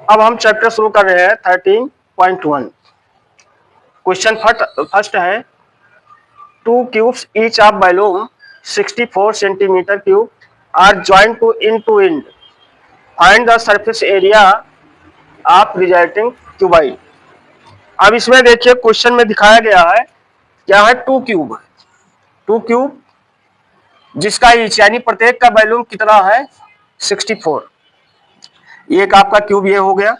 अब हम चैप्टर शुरू कर रहे हैं 13.1। क्वेश्चन फर्स्ट है, two cubes each of volume 64 centimetre cube are joint to end. Find the surface area of resulting cuboid. अब इसमें देखिए क्वेश्चन में दिखाया गया है क्या है, टू क्यूब जिसका ईच यानी प्रत्येक का वॉल्यूम कितना है 64। एक आपका क्यूब ये हो गया,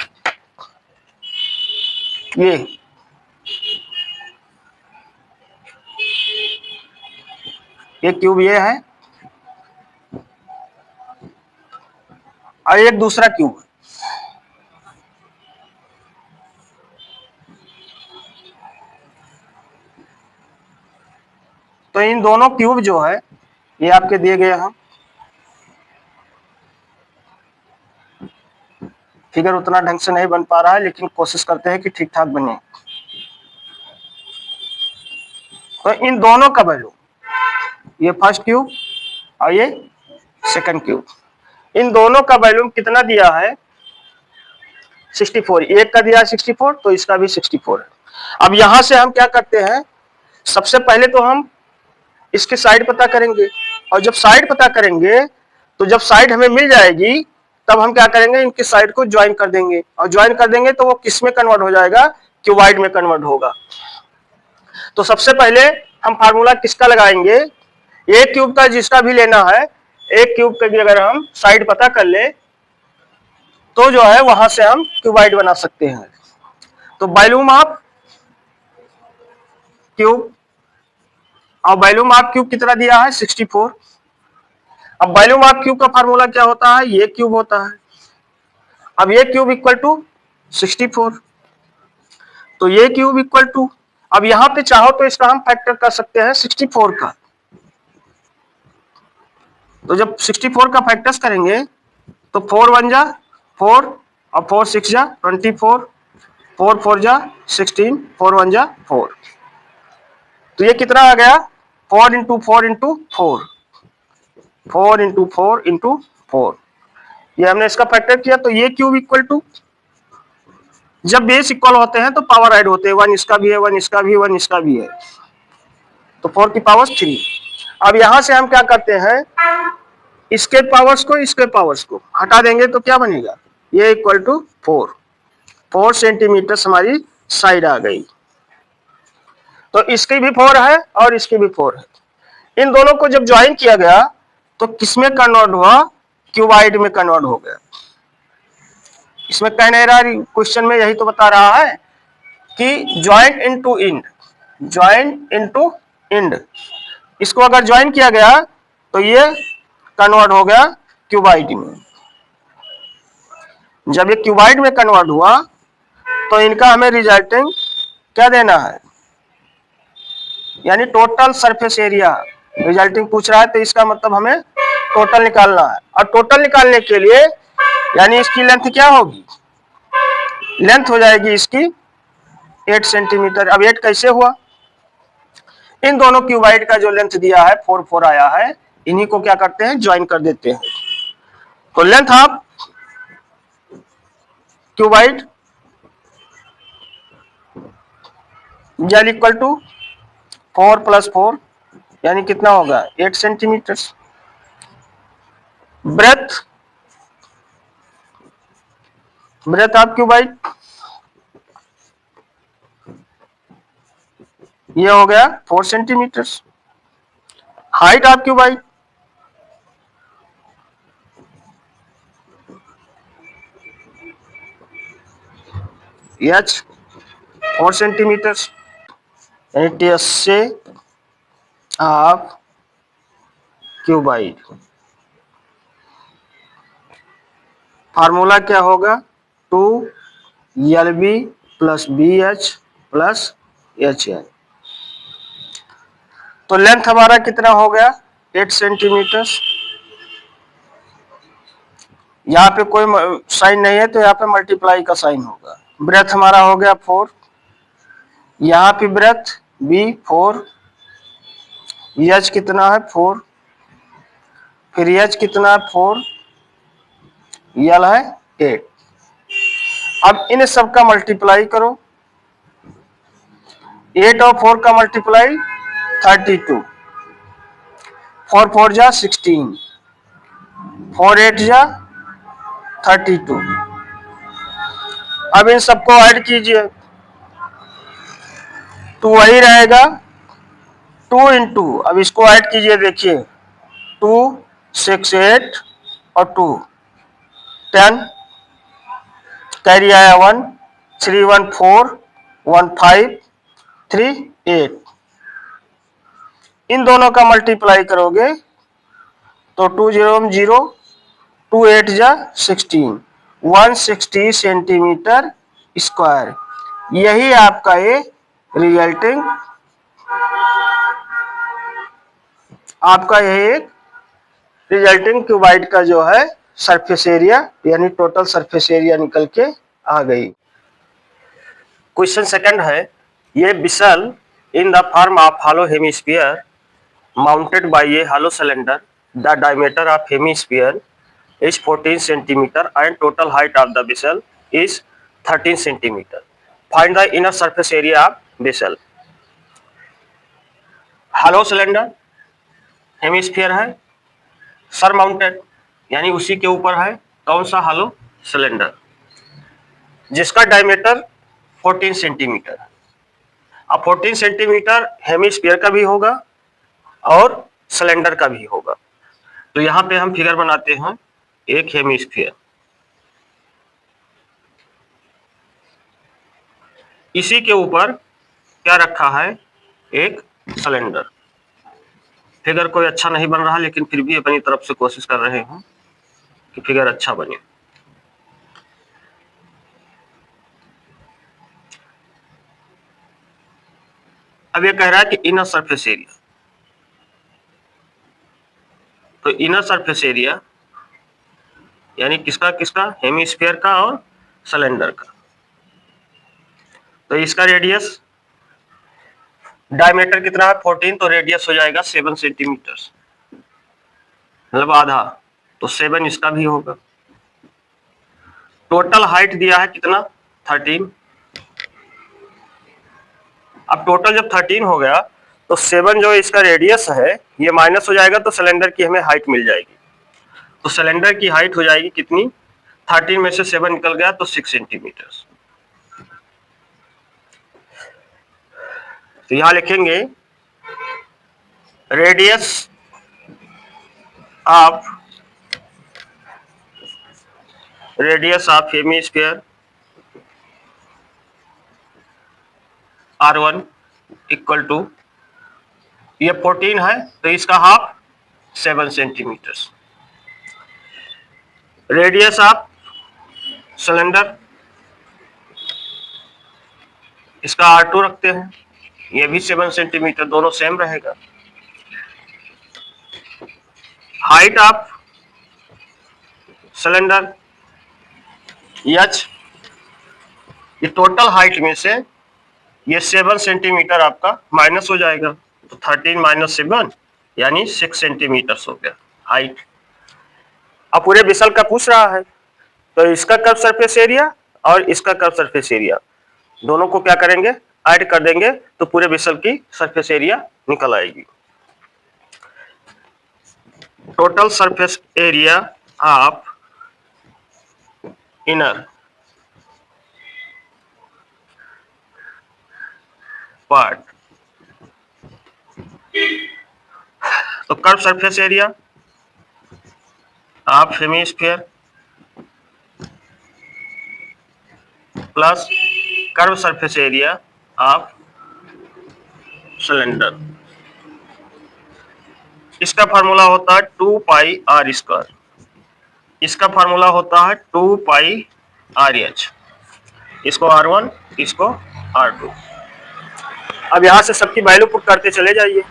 ये क्यूब ये है और एक दूसरा क्यूब। तो इन दोनों क्यूब जो है ये आपके दिए गए हैं। फिगर उतना ढंग से नहीं बन पा रहा है लेकिन कोशिश करते हैं कि ठीक ठाक बने। तो इन दोनों का वैल्यू, ये फर्स्ट क्यूब और ये सेकंड क्यूब, इन दोनों का वैल्यूम कितना दिया है 64। एक का दिया है 64 तो इसका भी 64 है। अब यहां से हम क्या करते हैं, सबसे पहले तो हम इसके साइड पता करेंगे, और जब साइड पता करेंगे तो जब साइड हमें मिल जाएगी तब हम क्या करेंगे, इनके साइड को ज्वाइन कर देंगे, और ज्वाइन कर देंगे तो वो किस में कन्वर्ट हो जाएगा, क्यूबाइड में कन्वर्ट होगा। तो सबसे पहले हम फार्मूला किसका लगाएंगे, एक क्यूब का जिसका भी लेना है, एक क्यूब का भी अगर हम साइड पता कर ले तो जो है वहां से हम क्यूबाइड बना सकते हैं। तो वॉल्यूम ऑफ क्यूब, और वॉल्यूम ऑफ क्यूब कितना दिया है 64। अब वॉल्यूम ऑफ क्यूब का फार्मूला क्या होता है, ये क्यूब होता है। अब ये क्यूब इक्वल टू 64, तो ये क्यूब इक्वल टू, अब यहां पे चाहो तो इसका हम फैक्टर कर सकते हैं 64 का। तो जब 64 का फैक्टर्स करेंगे तो 4 1 जा 4 और 4 6 जा 24, 4 4 जा 16, 4 1 जा 4। तो ये कितना आ गया 4 इंटू 4 इंटू 4, 4 इंटू 4 इंटू 4। ये हमने इसका फैक्टर किया तो ये क्यूब इक्वल टू, जब बेस इक्वल होते हैं तो पावर ऐड होते हैं, 1 इसका भी है 1 इसका भी है 1 इसका भी है, तो 4 की पावर 3। अब यहां से हम क्या करते हैं, इसके पावर्स को इसके पावर्स को हटा देंगे तो क्या बनेगा, ये इक्वल टू 4 सेंटीमीटर हमारी साइड आ गई। तो इसकी भी 4 है और इसकी भी 4 है। इन दोनों को जब ज्वाइन किया गया तो किसमें कन्वर्ट हुआ, क्यूबाइड में कन्वर्ट हो गया। इसमें कह नहीं रहा, क्वेश्चन में यही तो बता रहा है कि join into end, join into end, इसको अगर ज्वाइन किया गया तो ये कन्वर्ट हो गया क्यूबाइड में। जब ये क्यूबाइड में कन्वर्ट हुआ तो इनका हमें रिजल्टिंग क्या देना है, यानी टोटल सरफेस एरिया रिजल्टिंग पूछ रहा है, तो इसका मतलब हमें टोटल निकालना है। और टोटल निकालने के लिए यानी इसकी लेंथ क्या होगी, लेंथ हो जाएगी इसकी 8 सेंटीमीटर। अब 8 कैसे हुआ, इन दोनों क्यूबाइड का जो लेंथ दिया है 4 4 आया है, इन्हीं को क्या करते हैं ज्वाइन कर देते हैं। तो लेंथ ऑफ क्यूबाइड जल इक्वल टू 4 + 4 यानी कितना होगा 8 centimetre. Breadth, breadth of cuboid ये हो गया 4 centimetre. Height of cuboid h 4 centimetre, यानी टीएसए ऑफ क्यूबाइड। फार्मूला क्या होगा 2LB + BH + HL। तो लेंथ हमारा कितना हो गया 8 सेंटीमीटर। यहाँ पे कोई साइन नहीं है तो यहाँ पे मल्टीप्लाई का साइन होगा। ब्रेथ हमारा हो गया 4, यहाँ पे ब्रेथ B 4, एच कितना है 4, फिर एच कितना है 4, यल है 8। अब इन सब का मल्टीप्लाई करो, 8 और 4 का मल्टीप्लाई 32, 4 4 जा 16, 4 8 जा 32। अब इन सबको ऐड कीजिए, 2 वही रहेगा, 2 इंटू, अब इसको ऐड कीजिए, देखिए 2 6 8 और 2 10, कैरी आया 1, 3 1 4 1 5 3 8। इन दोनों का मल्टीप्लाई करोगे तो 2 0 0, 2 8 जा 16, 160 सेंटीमीटर स्क्वायर। यही आपका ये रिजल्टिंग, आपका यही एक रिजल्टिंग क्यूबाइड का जो है सरफेस एरिया यानी टोटल सरफेस एरिया निकल के आ गई। क्वेश्चन सेकंड है, ये whistle in the form of hollow hemisphere mounted by a hollow cylinder, the diameter of hemisphere is 14 centimeter and total height of the vessel is 13 centimeter. Find the inner surface area of vessel. hollow cylinder hemisphere है, sir mounted यानी उसी के ऊपर है कौन सा hollow cylinder, जिसका diameter 14 centimetre. अब 14 सेंटीमीटर हेमिस्फीयर का भी होगा और सिलेंडर का भी होगा। तो यहां पे हम फिगर बनाते हैं, एक हेमिस्फीयर, इसी के ऊपर क्या रखा है, एक सिलेंडर। फिगर कोई अच्छा नहीं बन रहा, लेकिन फिर भी अपनी तरफ से कोशिश कर रहे हैं कि फिगर अच्छा बने। अब ये कह रहा है कि इनर सरफेस एरिया, तो इनर सरफेस एरिया यानी किसका किसका, हेमिस्फीयर का और सिलेंडर का। तो इसका रेडियस, डायमीटर कितना है 14, तो रेडियस हो जाएगा 7 सेंटीमीटर, मतलब आधा, तो 7 इसका भी होगा। टोटल हाइट दिया है कितना, 13। अब टोटल जब 13 हो गया तो 7 जो इसका रेडियस है ये माइनस हो जाएगा, तो सिलेंडर की हमें हाइट मिल जाएगी। तो सिलेंडर की हाइट हो जाएगी कितनी, 13 में से 7 निकल गया तो 6 सेंटीमीटर। तो यहां लिखेंगे radius of hemisphere R1 equal to, ये 14 है तो इसका half 7 centimetre. Radius of cylinder, इसका R2 रखते हैं, ये भी 7 सेंटीमीटर, दोनों सेम रहेगा। हाइट ऑफ सिलेंडर H, ये टोटल हाइट में से ये 7 सेंटीमीटर आपका माइनस हो जाएगा, तो 13 माइनस 7 यानी 6 सेंटीमीटर हो गया हाइट। अब पूरे विसल का पूछ रहा है, तो इसका कर्व सरफेस एरिया और इसका कर्व सरफेस एरिया दोनों को क्या करेंगे, ऐड कर देंगे, तो पूरे विसल की सरफेस एरिया निकल आएगी। Total surface area of inner part, तो curve surface area of hemisphere plus curve surface area of cylinder, इसका फार्मूला होता है 2 पाई आर स्क्वायर, इसका फार्मूला होता है 2 पाई आर एच, इसको R1 इसको R2। अब यहां से सबकी वैल्यू पुट करते चले जाइए,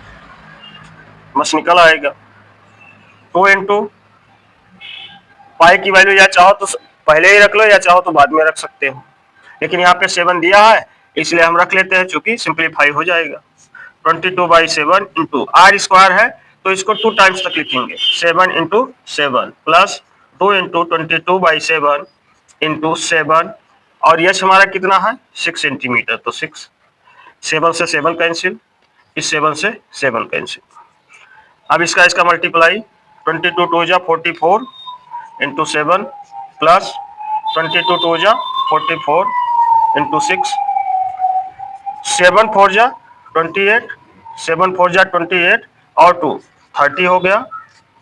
बस निकल आएगा 2 इंटू पाई की वैल्यू या चाहो तो पहले ही रख लो या चाहो तो बाद में रख सकते हो, लेकिन यहाँ पे 7 दिया है इसलिए हम रख लेते हैं, चूंकि सिंप्लीफाई हो जाएगा। 22/7 इंटू आर स्क्वायर है तो इसको 2 टाइम्स तक लिखेंगे, 7 इंटू 7 प्लस 2 इंटू 22/7 इंटू 7 और यश हमारा कितना है 6 सेंटीमीटर, तो 6, 7 से 7 कैंसिल, इस 7 से 7 कैंसिल। अब इसका मल्टीप्लाई 22 टू जा 44 इंटू 7 प्लस 22 टू जा 44 इंटू 6, 7 4 जा 28, 7 4 जा 28 और 2 30 हो गया,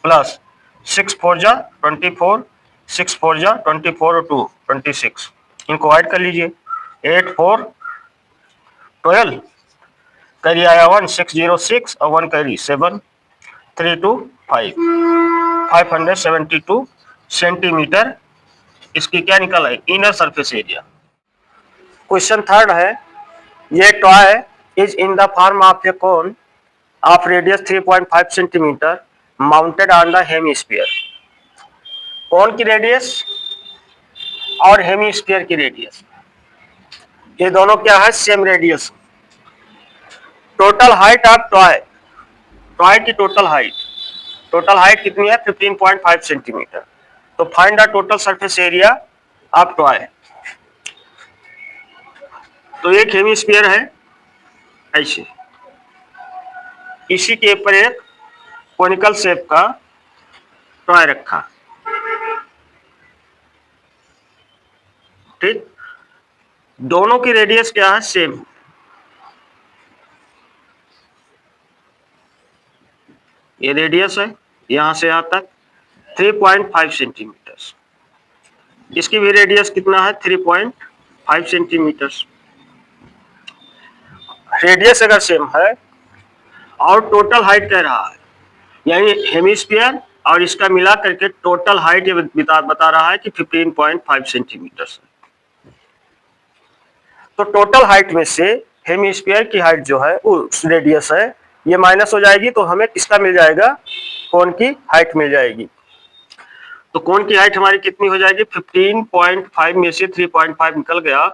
प्लस 6 4 जा 24, 6 4 जा 24 और 2 26, इनको ऐड कर लीजिए। 8 4 12 कैरी आया 1, 606 और 1 कैरी 7, 3 2 5, 572 सेंटीमीटर इसकी क्या निकल आई inner surface area. Question third है, ये toy is in the form of a cone of radius 3.5 centimetre mounted on the hemisphere. Cone की रेडियस और हेमिस्फीयर की रेडियस, ये दोनों क्या है same radius. Total height of toy, toy की टोटल हाइट कितनी है 15.5 सेंटीमीटर। तो find the total surface area of toy. तो एक हेमिस्फीयर है ऐसे, इसी के ऊपर एक कोनिकल शेप का टॉय रखा, ठीक। दोनों की रेडियस क्या है सेम, ये रेडियस है यहां से यहां तक 3.5 सेंटीमीटर, इसकी भी रेडियस कितना है 3.5 सेंटीमीटर। रेडियस अगर सेम है और टोटल हाइट कह रहा है, यानी हेमिस्फीयर और इसका मिला करके टोटल हाइट ये बता रहा है कि 15.5 सेंटीमीटर है। तो टोटल हाइट में से हेमिस्फीयर की हाइट जो है उस रेडियस है ये माइनस हो जाएगी, तो हमें किसका मिल जाएगा कोन की हाइट मिल जाएगी। तो कोन की हाइट हमारी कितनी हो जाएगी 15.5 में से 3.5 निकल गया,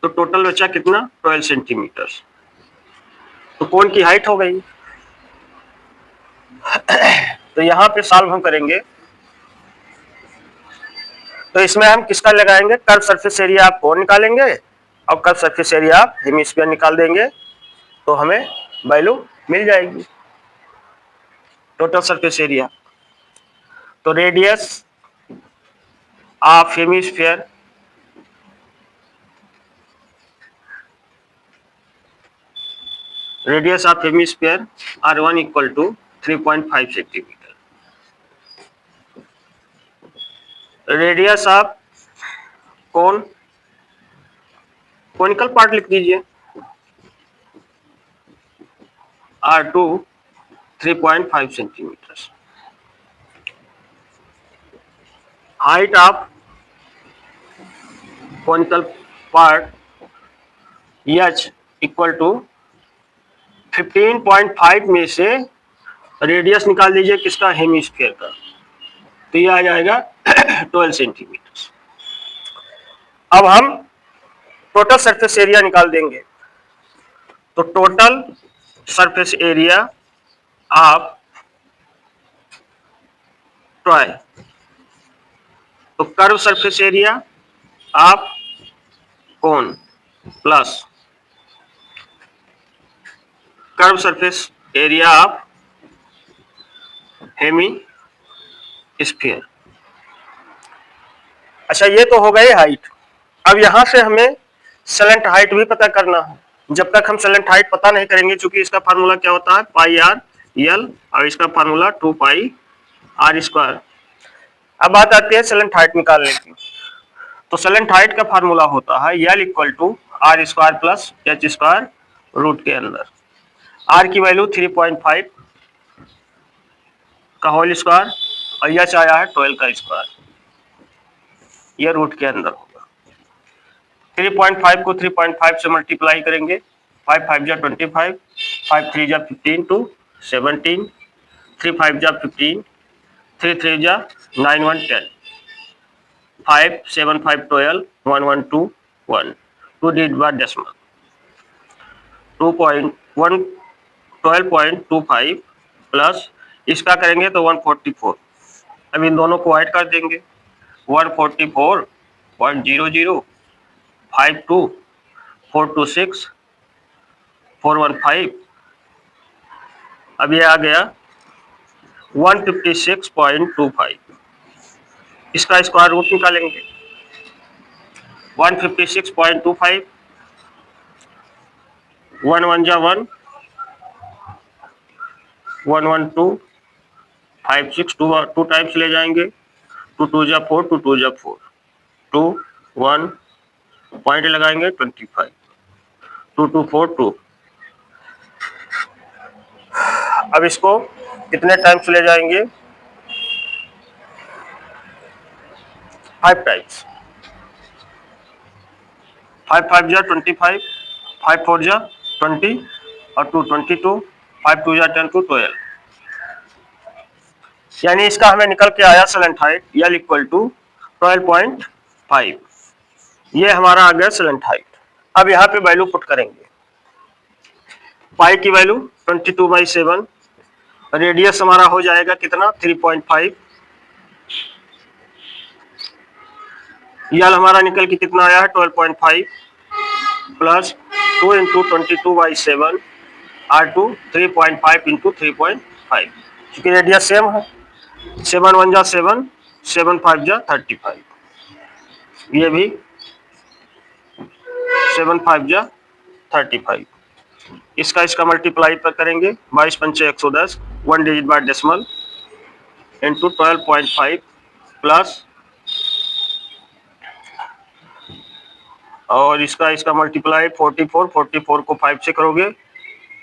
तो टोटल बचा कितना 12 सेंटीमीटर। तो कोन की हाइट हो गई। तो यहां पे सॉल्व हम करेंगे, तो इसमें हम किसका लगाएंगे कर्व सरफेस एरिया आप कोन निकालेंगे और कर्व सरफेस एरिया आप हेमिस्फीयर निकाल देंगे, तो हमें वैल्यू मिल जाएगी टोटल सरफेस एरिया। तो radius of hemisphere R1 equal to 3.5 centimetre. Radius of conical part लिख दीजिए R2 3.5 centimetre. Height of conical part H equal to 15.5 में से रेडियस निकाल दीजिए किसका हेमिस्फीयर का, तो ये आ जाएगा 12 सेंटीमीटर। अब हम टोटल सरफेस एरिया निकाल देंगे। तो total surface area of toy, तो curve surface area of cone plus curve surface area of hemisphere. अच्छा ये तो हो गई हाइट। अब यहां से हमें सेलेंट हाइट भी पता करना है। जब तक हम सेलेंट हाइट पता नहीं करेंगे, चूंकि इसका फार्मूला क्या होता है पाई आर एल और इसका फार्मूला 2 पाई आर स्क्वायर। अब बात आती है सेलेंट हाइट निकालने की। तो सेलेंट हाइट का फार्मूला होता है L equal to R square plus H square root के अंदर। आर की वैल्यू 3.5 का होल स्क्वायर और एच आया है 12 का स्क्वायर, ये रूट के अंदर होगा। 3.5 को 3.5 से मल्टीप्लाई करेंगे, 5 5 जा 25, 5 3 जा 15 टू 17, 3 5 जा 15, 3 3 जा 9 1 10, 5 7 5 12, 1 1 2 1, 2 डिजिट बाद डेसिमल, 2.1 12.25 प्लस इसका करेंगे तो 144। अब इन दोनों को ऐड कर देंगे 144.00 52 426 415, अब ये आ गया 156.25। इसका स्क्वायर रूट निकालेंगे। 156.25, 1 1 जा 1, 1 1 2, 5 6 2 टाइम्स ले जाएंगे, 2 2 जा 4, 2 2 जा 4, 2 1 पॉइंट लगाएंगे 25, 2 2 4 2। अब इसको कितने टाइम्स ले जाएंगे? 5 टाइम्स। 5 5 जा 25, 5 4 जा 20 और 2 22, 5 2 जा 10 2 12। यानी इसका हमें निकल के आया slant height L equal to 12.5। ये हमारा आ गया सेलेंट हाइट। अब यहाँ पे वैल्यू पुट करेंगे। पाई की वैल्यू 22/7, रेडियस हमारा हो जाएगा कितना 3.5, यल हमारा निकल के कितना आया है 12.5 प्लस 2 इंटू 22/7 R2 3.5 इंटू 3.5, क्योंकि रेडियस सेम है। 7 1 जा 7, 7 5 जा 35, ये भी 7 5 जा 35। इसका मल्टीप्लाई पर करेंगे, 22 पंचे 110, 1 digit bye decimal into 12.5 plus, और इसका मल्टीप्लाई 44, 44 को 5 से करोगे,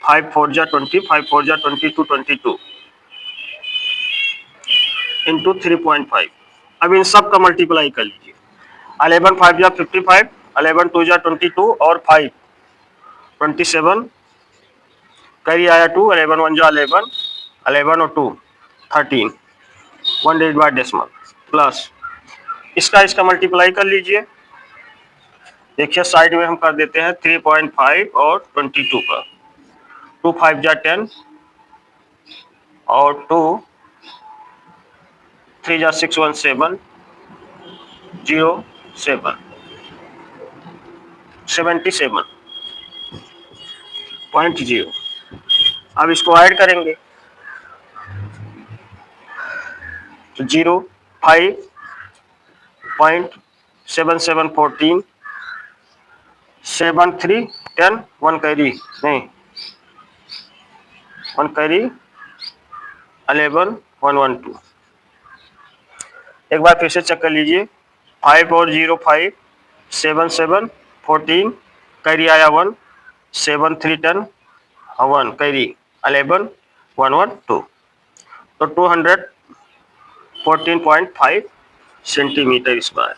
5 4 जा 20, 5 4 जा 22 22 इंटू 3.5। अब इन सब का मल्टीप्लाई कर लीजिए। 11 5 जा 55, 11 2 जा 22 और 5 27, कैरी आया 2, 11 1 जा 11, 11 और 2 13, 1 डिजिट बाय डेसिमल प्लस, इसका मल्टीप्लाई कर लीजिए। देखिए साइड में हम कर देते हैं 3.5 और 22 का, 2 5 जा 10 और 2 3 जा 6 1 7 0 7 77.0। अब इसको ऐड करेंगे तो 0 5.7714 7 3 10 1 कैरी नहीं 1 कैरी 11 1 1 2। एक बार फिर से चेक कर लीजिए, 5 और 0 5, 7 7 14 कैरी आया 1, 7 3 10 1 कैरी 11 1 1 2, तो 214.5 सेंटीमीटर स्क्वायर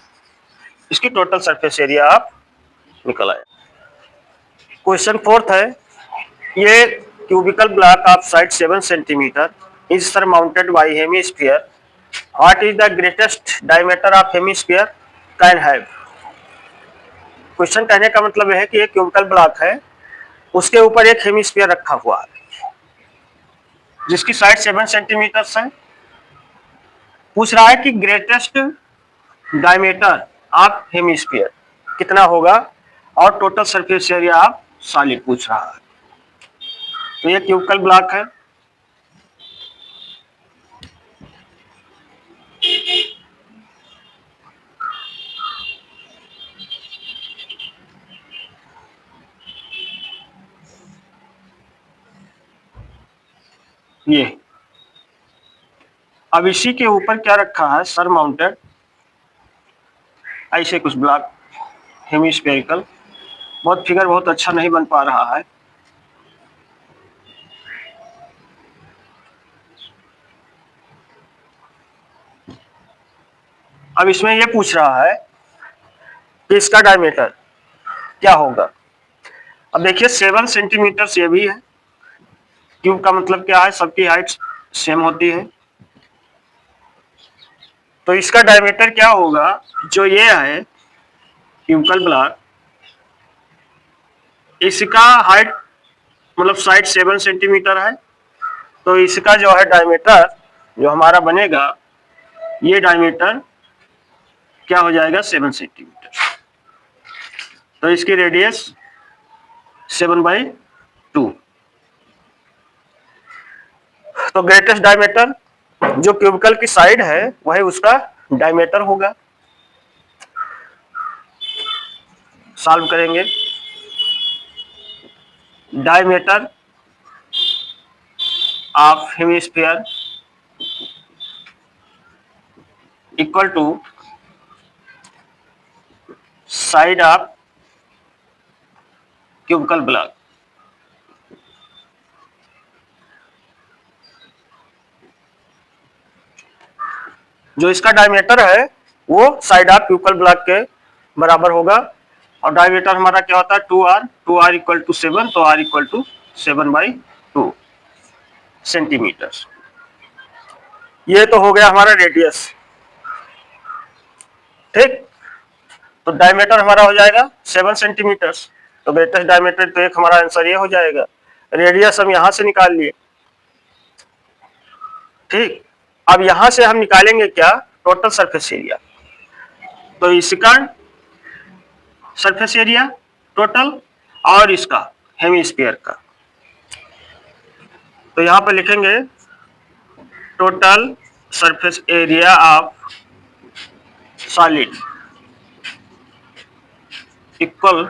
इसकी टोटल सरफेस एरिया आप निकल आए। क्वेश्चन 4 है, ये cubical block of side 7 centimetre is surmounted bye hemisphere, what is the greatest diameter of hemisphere can have. Question कहने का मतलब है कि एक क्यूबिकल ब्लॉक है, उसके ऊपर एक हेमिस्फीयर रखा हुआ है जिसकी साइड 7 सेंटीमीटर है। पूछ रहा है कि ग्रेटेस्ट डायमीटर ऑफ हेमिस्फीयर कितना होगा और total surface area of solid पूछ रहा है। तो ये क्यूबिकल ब्लॉक है, ये अब इसी के ऊपर क्या रखा है सर माउंटेड ऐसे कुछ ब्लॉक हेमिस्फेरिकल। बहुत फिगर बहुत अच्छा नहीं बन पा रहा है। अब इसमें ये पूछ रहा है कि इसका डायमीटर क्या होगा। अब देखिए 7 सेंटीमीटर ये भी है, क्यूब का मतलब क्या है सबकी हाइट सेम होती है, तो इसका डायमीटर क्या होगा, जो ये है क्यूबिकल ब्लॉक, इसका हाइट मतलब साइड 7 सेंटीमीटर है, तो इसका जो है डायमीटर जो हमारा बनेगा, ये डायमीटर क्या हो जाएगा 7 सेंटीमीटर। तो इसकी रेडियस 7/2। तो ग्रेटेस्ट डायमीटर जो क्यूबिकल की साइड है वही उसका डायमीटर होगा। सॉल्व करेंगे। Diameter of hemisphere equal to side of cubical block. जो इसका डायमीटर है वो साइड ऑफ क्यूबिकल ब्लॉक के बराबर होगा। और डायमीटर हमारा क्या होता है 2r, 2r इक्वल टू 7, तो r इक्वल टू 7/2 सेंटीमीटर। ये तो हो गया हमारा रेडियस। ठीक, तो डायमीटर हमारा हो जाएगा 7 सेंटीमीटर। तो ग्रेटेस्ट डायमीटर तो एक हमारा आंसर ये हो जाएगा। रेडियस हम यहां से निकाल लिए। ठीक, अब यहां से हम निकालेंगे क्या, टोटल सरफेस एरिया। तो इसका सरफेस एरिया टोटल और इसका हेमिस्फीयर का, तो यहां पर लिखेंगे total surface area of solid equal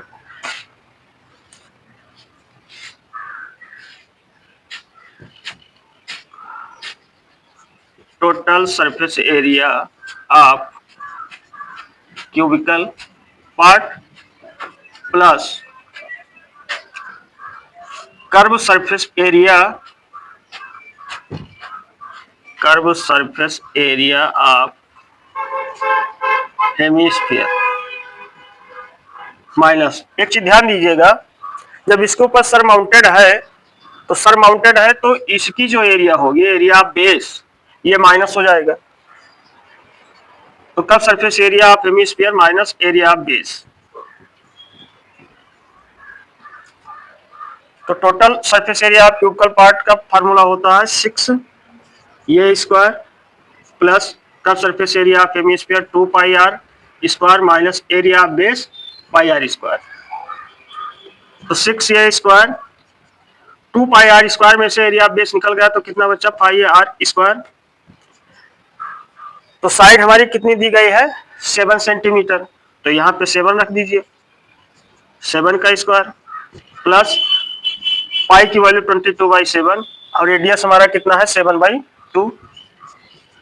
total surface area of cubical part plus curve surface area of hemisphere minus. एक चीज ध्यान दीजिएगा, जब इसके ऊपर सर माउंटेड है तो सर माउंटेड है तो इसकी जो एरिया होगी, एरिया ऑफ बेस, ये माइनस हो जाएगा। तो curve surface area of hemisphere minus area of base. तो total surface area of cubical part का फार्मूला होता है 6 ये square plus curve surface area of hemisphere 2 pi r square minus area of base pi r square. तो 6 ये square 2 pi r square में से area of base निकल गया तो कितना बचा पाई आर स्क्वायर। तो साइड हमारी कितनी दी गई है 7 सेंटीमीटर, तो यहाँ पे 7 रख दीजिए, 7 का स्क्वायर प्लस पाई की वैल्यू 22/7 और रेडियस हमारा कितना है 7/2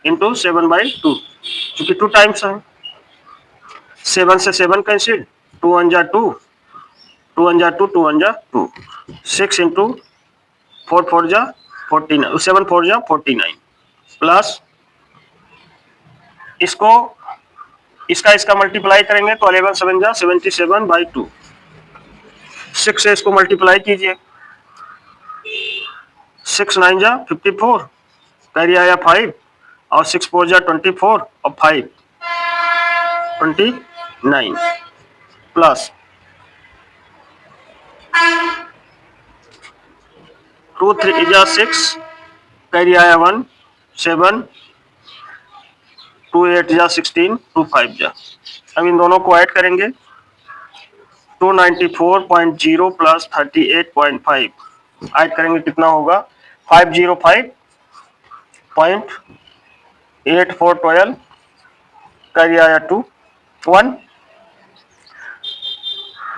इंटू 7/2 क्योंकि 2 टाइम्स है। 7 से 7 कैंसिल, 2 1 जा 2, 2 1 जा 2, 2 1 जा 2, 6 इंटू 4 4 जा 49, 7 4 जा 49 प्लस इसको इसका मल्टीप्लाई करेंगे तो 11 7 जा 77/2। 6 से इसको मल्टीप्लाई कीजिए, 6 9 जा 54, कैरी आया 5 और 6 4 जा 24 और 5 29 प्लस 2 3 जा 6 कैरी आया 1 7 2 8 जा 16 2 5 जा। अब इन दोनों को ऐड करेंगे 294.0 प्लस 38.5 ऐड करेंगे कितना होगा 505.8412 कैरी आया 2 1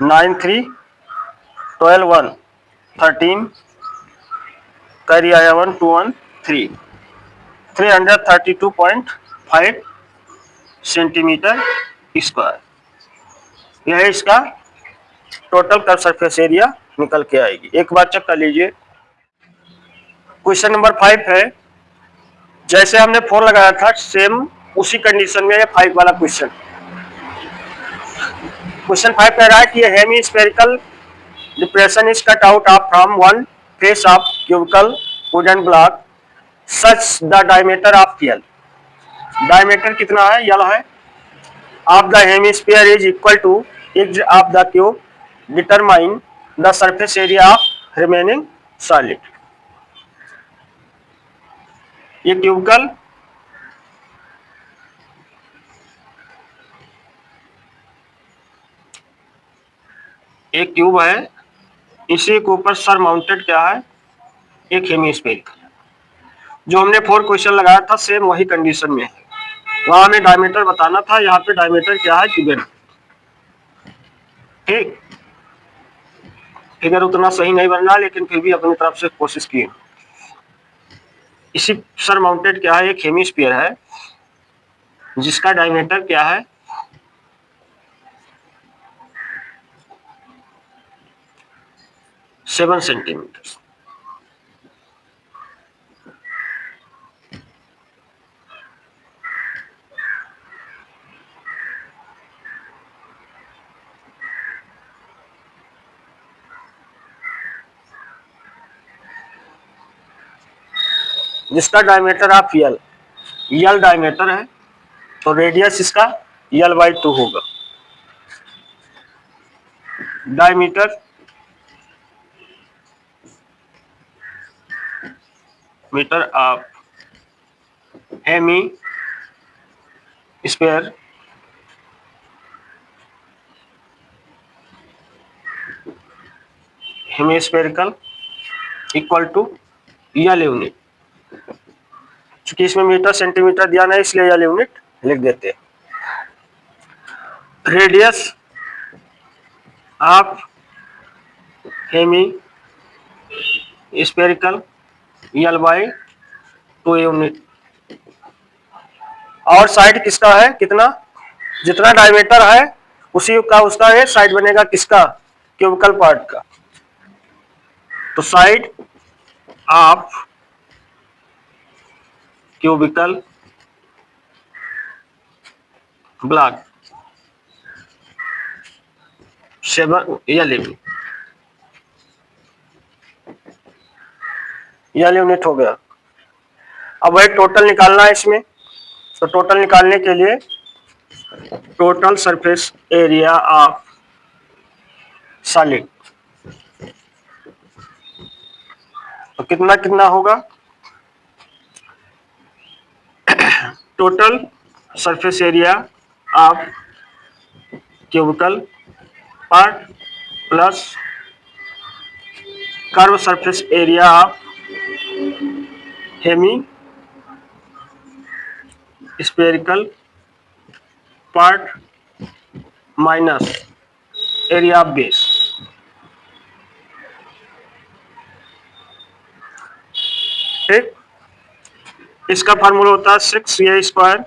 9 3 12 1 13 कैरी आया 1 2 1 3 332.5 सेंटीमीटर स्क्वायर। यह इसका टोटल का सरफेस एरिया निकल के आएगी। एक बार चेक कर लीजिए। क्वेश्चन नंबर 5 है, जैसे हमने 4 लगाया था सेम उसी कंडीशन में 5 वाला क्वेश्चन। क्वेश्चन 5 कह रहा है कि hemispherical depression is cut out of from one face of cubical wooden block such the diameter of l. Diameter कितना है यल है of the hemisphere is equal to edge of the cube, determine the surface area of remaining solid. ये cubical एक tube है, इसी के ऊपर sir mounted क्या है, एक हेमिस्फेरिकल। जो हमने 4 क्वेश्चन लगाया था सेम वही कंडीशन में है। वहां हमें डायमीटर बताना था, यहाँ पे डायमीटर क्या है, गिवन। ठीक, फिगर उतना सही नहीं बन रहा, लेकिन फिर भी अपनी तरफ से कोशिश की। इसी सर माउंटेड क्या है, एक हेमिस्फीयर है जिसका डायमीटर क्या है, 7 सेंटीमीटर। जिसका डायमीटर ऑफ यल डायमीटर है, तो रेडियस इसका l/2 होगा। Diameter metre of hemisphere hemispherical equal to l unit. चूंकि इसमें मीटर सेंटीमीटर दिया नहीं, इसलिए यल यूनिट लिख देते हैं। Radius of hemispherical l/2 unit. और साइड किसका है, कितना, जितना डायमीटर है उसी का उसका ये साइड बनेगा, किसका, क्यूबिकल पार्ट का। तो side of cubical block 7 L unit हो गया। अब वही टोटल निकालना है इसमें। तो टोटल निकालने के लिए total surface area of solid, तो कितना कितना होगा, total surface area of cubical part plus curve surface area of hemispherical part minus area of base. ठीक, इसका फार्मूला होता है 6a²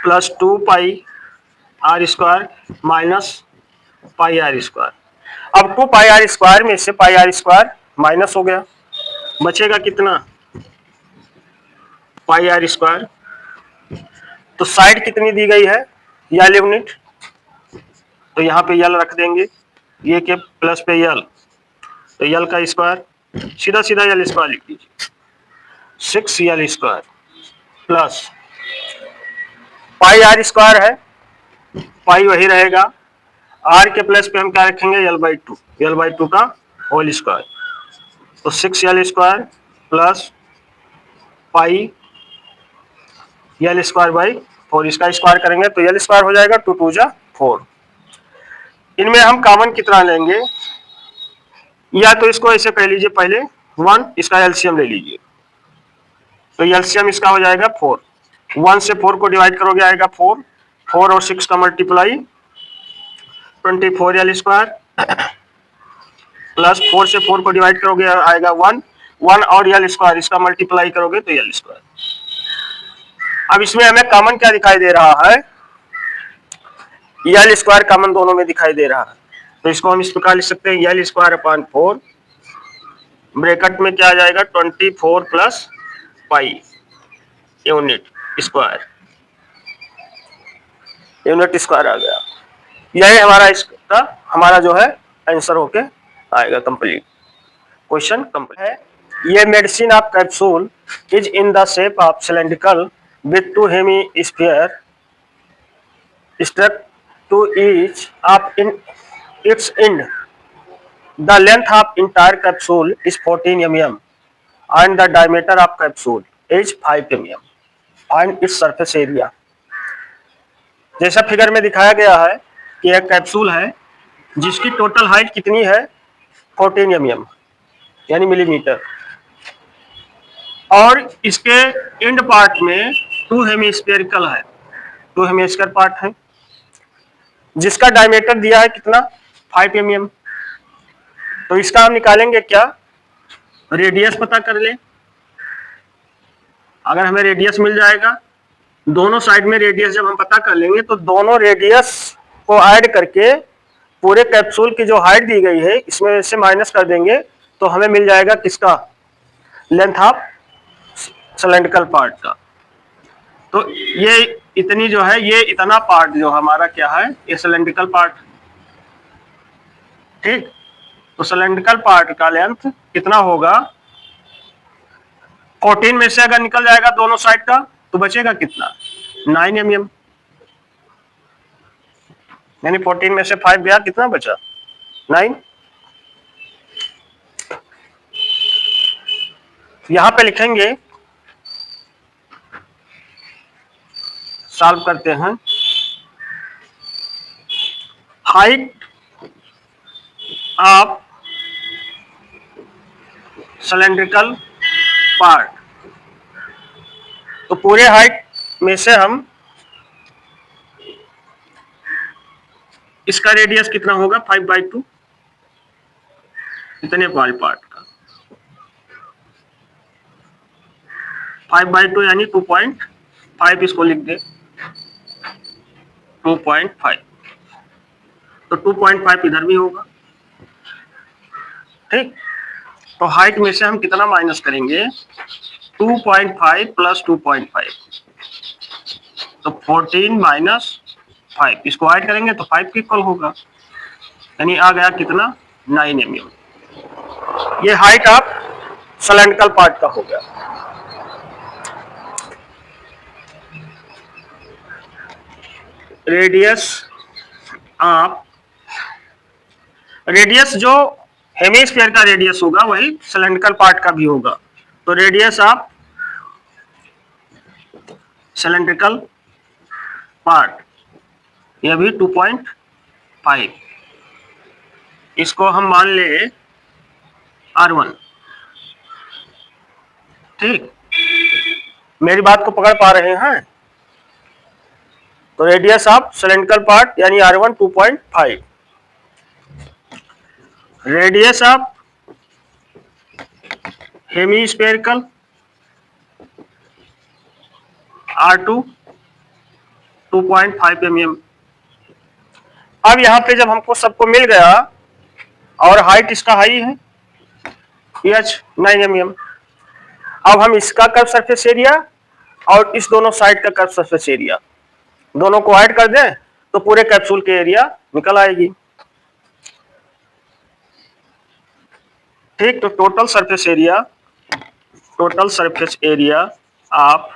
plus 2πr² minus πr²। अब 2πr² में से πr² माइनस हो गया, बचेगा कितना, πr²। तो साइड कितनी दी गई है, यल यूनिट, तो यहाँ पे यल रख देंगे, ये के प्लस पे यल, तो यल का स्क्वायर, सीधा सीधा यल स्क्वायर लिख दीजिए, 6l² प्लस πr² है, पाई वही रहेगा, आर के प्लस पे हम क्या रखेंगे, l/2 का होल स्क्वायर, तो 6l² प्लस πl²/4, इसका स्क्वायर करेंगे तो l² हो जाएगा, 2 2 जा 4। इनमें हम कॉमन कितना लेंगे, या तो इसको ऐसे कह लीजिए, पहले 1, इसका एलसीएम ले लीजिए, तो एलसीएम इसका हो जाएगा 4। 1 से 4 को डिवाइड करोगे आएगा 4, 4 और 6 का मल्टीप्लाई 24l² प्लस 4 से 4 को डिवाइड करोगे आएगा 1, 1 और l², इसका मल्टीप्लाई करोगे तो l²। अब इसमें हमें कॉमन क्या दिखाई दे रहा है, l² कॉमन दोनों में दिखाई दे रहा है, तो इसको हम इस प्रकार लिख सकते हैं, l²/4 ब्रैकेट में क्या आ जाएगा, 24 प्लस पाई यूनिट स्क्वायर आ गया। यही हमारा इसका हमारा जो है आंसर होके आएगा, कंप्लीट क्वेश्चन कंप्लीट है। ये medicine of capsule is in the shape of cylindrical with 2 hemisphere stuck to each of in its end. The length of entire capsule is 14 mm and the diameter of capsule is 5 mm. Find its surface area. जैसा figure में दिखाया गया है कि एक capsule है जिसकी total height कितनी है 14 mm यानी मिलीमीटर, और इसके एंड पार्ट में 2 हेमिस्फेरिकल है, 2 हेमिस्फीयर पार्ट है, जिसका डायमीटर दिया है कितना 5 mm। तो इसका हम निकालेंगे क्या, रेडियस पता कर ले। अगर हमें रेडियस मिल जाएगा, दोनों साइड में रेडियस जब हम पता कर लेंगे तो दोनों रेडियस को ऐड करके पूरे कैप्सूल की जो हाइट दी गई है इसमें से माइनस कर देंगे तो हमें मिल जाएगा किसका, लेंथ ऑफ सिलेंड्रिकल पार्ट का। तो ये इतनी जो है, ये इतना पार्ट जो हमारा क्या है, ये सिलेंड्रिकल पार्ट, ठीक। तो सिलेंड्रिकल पार्ट का लेंथ कितना होगा, 14 में से अगर निकल जाएगा दोनों साइड का तो बचेगा कितना 9 mm, यानी 14 में से 5 गया, कितना बचा 9। यहां पे लिखेंगे, सॉल्व करते हैं, हाइट ऑफ सिलेंड्रिकल पार्ट। तो पूरे हाइट में से हम इसका रेडियस कितना होगा 5/2, इतने वाल पार्ट का 5/2 यानी 2.5, इसको लिख दे 2.5। तो 2.5 इधर भी होगा, ठीक। तो हाइट में से हम कितना माइनस करेंगे 2.5 प्लस 2.5, तो 14 माइनस 5, इसको ऐड करेंगे तो 5 के इक्वल होगा, यानी आ गया कितना 9 mm। ये हाइट ऑफ सिलेंड्रिकल पार्ट का हो गया। रेडियस ऑफ, रेडियस जो हेमिस्फीयर का रेडियस होगा वही सिलेंड्रिकल पार्ट का भी होगा। तो रेडियस ऑफ सिलेंड्रिकल पार्ट यह भी 2.5, इसको हम मान ले R1, ठीक। मेरी बात को पकड़ पा रहे हैं। तो रेडियस ऑफ सिलेंड्रिकल पार्ट यानी R1 2.5, radius of hemispherical R2 2.5 mm। अब यहां पे जब हमको सबको मिल गया और हाइट इसका हाई है h 9 mm, अब हम इसका कर्व सरफेस एरिया और इस दोनों साइड का कर्व सरफेस एरिया दोनों को ऐड कर दें तो पूरे कैप्सूल के एरिया निकल आएगी, ठीक। तो total surface area of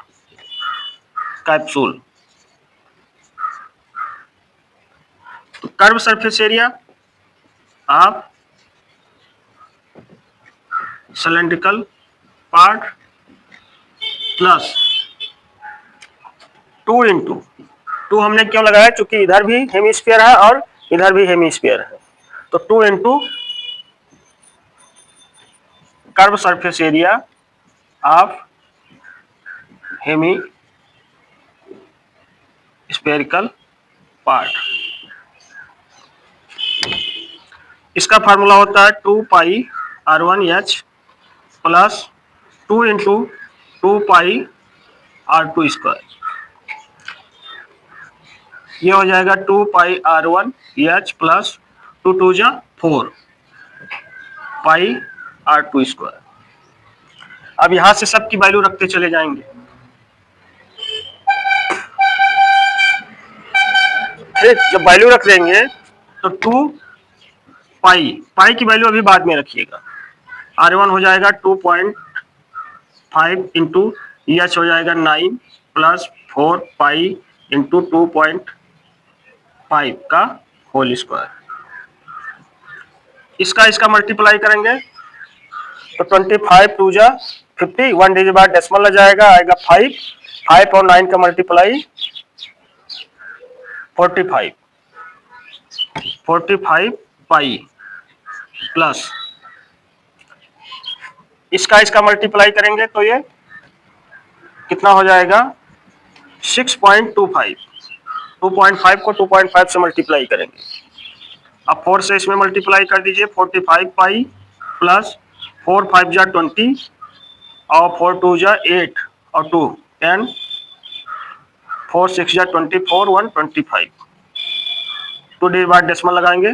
capsule, तो curve surface area of cylindrical part plus 2 into 2 हमने क्यों लगाया, क्योंकि इधर भी हेमिस्फीयर है और इधर भी हेमिस्फीयर है, तो 2 into curve surface area of hemispherical part. इसका फार्मूला होता है 2 pi R1H plus 2 into 2 pi R2 square, ये हो जाएगा 2 पाई R1H प्लस 2 2 जा 4 पाई R2 स्क्वायर। अब यहां से सबकी वैल्यू रखते चले जाएंगे, ठीक। जब वैल्यू रख लेंगे तो 2 पाई की वैल्यू अभी बाद में रखिएगा, R1 हो जाएगा 2.5 इंटू एच हो जाएगा 9 प्लस 4 पाई इंटू 2.5 का होल स्क्वायर। इसका मल्टीप्लाई करेंगे तो 25 2 जा 50, 1 डिजिट बाद डेसिमल आ जाएगा, आएगा 5 और 9 का मल्टीप्लाई 45 पाई प्लस इसका मल्टीप्लाई करेंगे तो ये कितना हो जाएगा 6.25। 2.5 को 2.5 से मल्टीप्लाई करेंगे। अब 4 से इसमें मल्टीप्लाई कर दीजिए 45 पाई प्लस 4 5 जा 20 और 4 2 जा 8 और 2 10 4 6 जा 24 1 25। 2 डिवाइड डेसिमल लगाएंगे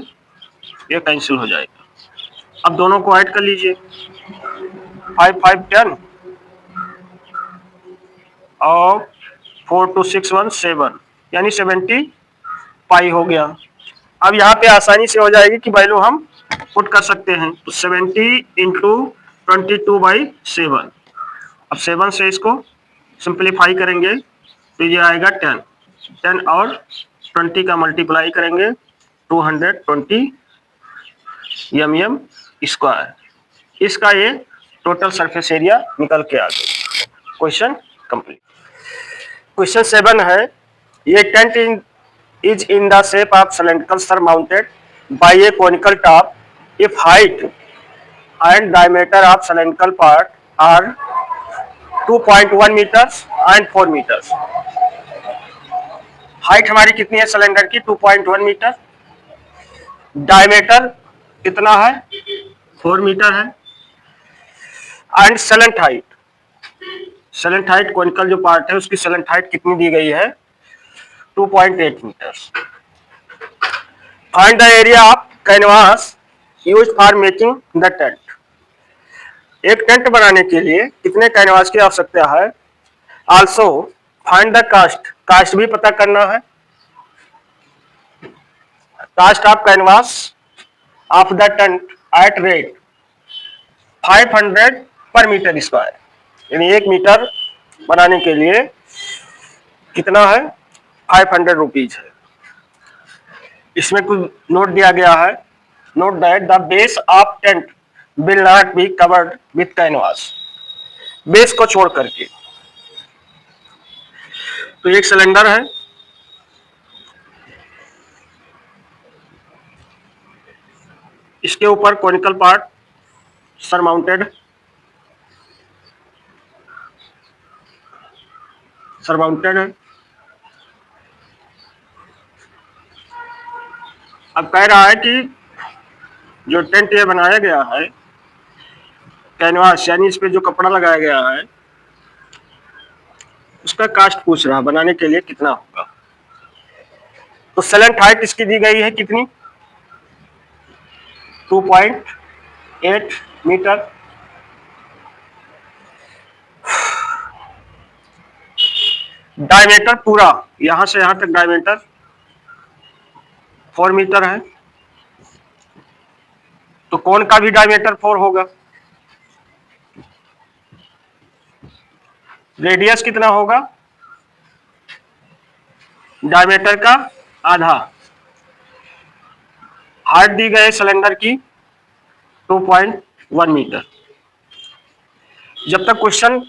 ये कैंसिल हो जाएगा। अब दोनों को ऐड कर लीजिए 5 5 10 और 4 2 6 1 7 यानी 70 पाई हो गया। अब यहाँ पे आसानी से हो जाएगी कि वैल्यू हम पुट कर सकते हैं तो 70 इंटू 22/7। अब 7 से इसको सिंप्लीफाई करेंगे तो ये आएगा 10 और 20 का मल्टीप्लाई करेंगे 220 mm स्क्वायर। इसका ये टोटल सरफेस एरिया निकल के आ गया। Question complete. क्वेश्चन 7 है ये tent is in the shape of cylindrical surmounted by a conical top if height and diameter of cylindrical part are 2.1 meters and 4 meters। Height हमारी कितनी है सिलेंडर की 2.1 metre, diameter कितना है 4 मीटर है and salient height conical जो part है उसकी सेलेंट हाइट कितनी दी गई है 2.8 meters। Find the area of canvas used for making the tent। एक टेंट बनाने के लिए कितने कैनवास की आवश्यकता है। Also find the कास्ट भी पता करना है। Cost of canvas of the tent at rate 500 per metre square, यानी 1 मीटर बनाने के लिए कितना है 500 रुपीज है। इसमें कुछ नोट दिया गया है। Note that the base of tent will not be covered with canvas, base को छोड़ करके। तो एक सिलेंडर है, इसके ऊपर कोनिकल पार्ट सरमाउंटेड है। अब कह रहा है कि जो टेंट ये बनाया गया है कैनवास यानी इस पे जो कपड़ा लगाया गया है उसका कास्ट पूछ रहा बनाने के लिए कितना होगा। तो सेलेंट हाइट इसकी दी गई है कितनी 2.8 मीटर। डायमीटर पूरा यहां से यहां तक डायमीटर 4 मीटर है, तो कोन का भी डायमीटर 4 होगा। रेडियस कितना होगा डायमीटर का आधा। हाइट दी गई सिलेंडर की 2.1 मीटर। जब तक क्वेश्चन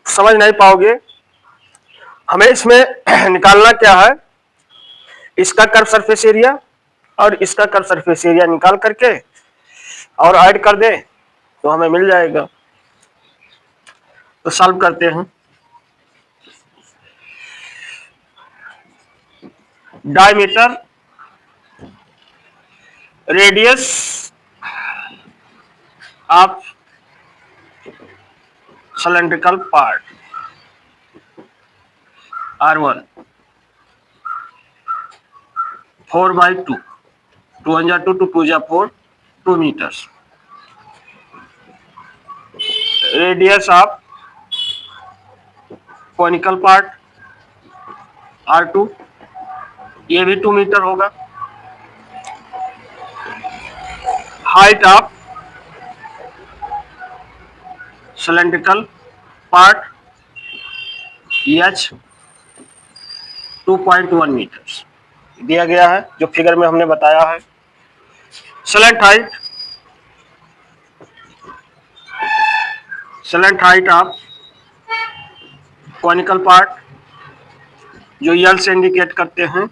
समझ नहीं पाओगे हमें इसमें निकालना क्या है, इसका कर्व सरफेस एरिया और इसका कर्व सरफेस एरिया निकाल करके और ऐड कर दे तो हमें मिल जाएगा। तो सॉल्व करते हैं। Diameter radius of cylindrical part R1 4/2 2 1 2 2 2 4 2 meters। Radius of conical part R2 ये भी 2 मीटर होगा। Height of cylindrical part H 2.1 metre दिया गया है जो फिगर में हमने बताया है। Slant height of conical part जो यल से इंडिकेट करते हैं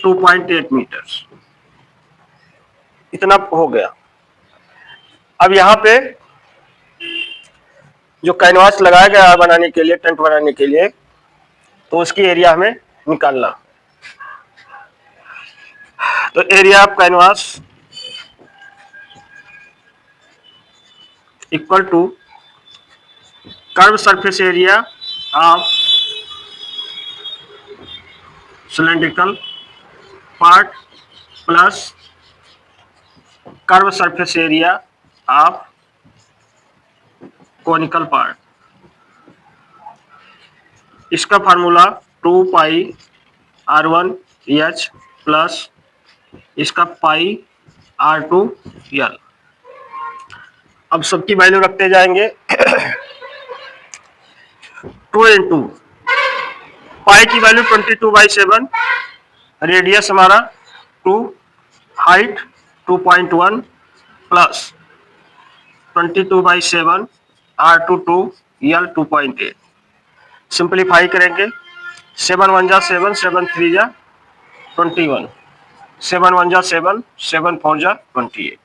2.8 मीटर। इतना हो गया। अब यहाँ पे जो कैनवास लगाया गया है बनाने के लिए, टेंट बनाने के लिए, तो उसकी एरिया हमें निकालना। तो area of canvas equal to curve surface area of cylindrical part plus curve surface area of conical part. इसका formula 2 pi R1 H plus इसका पाई R2 L। अब सबकी वैल्यू रखते जाएंगे। 2 इंटू पाई की वैल्यू 22/7, रेडियस हमारा 2, height 2.1 plus 22/7 R2 2 L 2.8। Simplify करेंगे। 7 1 जा 7, 7 3 जा 21, 7 1 जा 7, 7 4 जा 28।